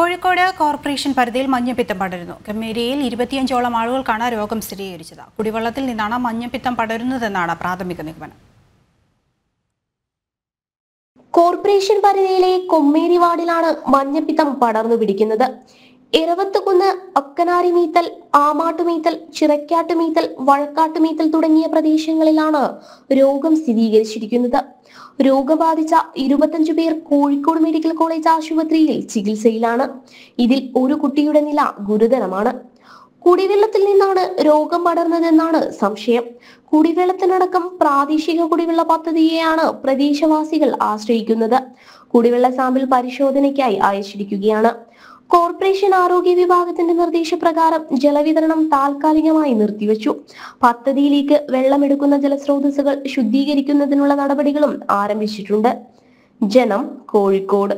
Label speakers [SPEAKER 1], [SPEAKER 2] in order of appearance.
[SPEAKER 1] Kozhikode corporation പരിധിയിൽ മഞ്ഞപ്പിത്തം പടരുന്നു. കമ്മേരിയിൽ 25ഓളം ആളുകൾക്കാണ് രോഗം സ്ഥിരീകരിച്ചത്. കുടിവെള്ളത്തിൽ നിന്നാണ് മഞ്ഞപ്പിത്തം പടരുന്നതെന്നാണ് പ്രാഥമിക നിഗമനം.
[SPEAKER 2] കോർപ്പറേഷൻ പരിധിയിലെ കൊമ്മേരി വാർഡിലാണ് മഞ്ഞപ്പിത്തം പടർന്നു പിടിക്കുന്നത്. എരവത്തുകുന്ന്, അക്കനാരിമീത്തൽ, ആമാട്ടുമീത്തൽ, ചിറക്കാട്ടുമീത്തൽ, വഴക്കാട്ടുമീത്തൽ തുടങ്ങിയ പ്രദേശങ്ങളിലാണ് രോഗം സ്ഥിരീകരിച്ചിരിക്കുന്നത്. രോഗം ബാധിച്ച 25 പേർ കോഴിക്കോട് മെഡിക്കൽ കോളേജ് ആശുപത്രിയിൽ ചികിത്സയിലാണ്. ഇതിൽ ഒരു കുട്ടിയുടെ നില ഗുരുതരമാണ്. കുടിവെള്ളത്തിൽ നിന്നാണ് രോഗം പടർന്നതെന്നാണ് സംശയം. കുടിവെള്ളത്തിനടക്കം പ്രാദേശിക കുടിവെള്ള പദ്ധതിയെയാണ് പ്രദേശവാസികൾ ആശ്രയിക്കുന്നത്. കുടിവെള്ള സാമ്പിൾ പരിശോധനയ്ക്കായി അയച്ചിരിക്കുകയാണ്. കോർപ്പറേഷൻ ആരോഗ്യ വിഭാഗത്തിന്റെ നിർദ്ദേശപ്രകാരം ജലവിതരണം താൽക്കാലികമായി നിർത്തിവെച്ചു. പദ്ധതിയിലേക്ക് വെള്ളമെടുക്കുന്ന ജലസ്രോതസ്സുകൾ ശുദ്ധീകരിക്കുന്നതിനുള്ള നടപടികളും ആരംഭിച്ചിട്ടുണ്ട്. ജനം, കോഴിക്കോട്.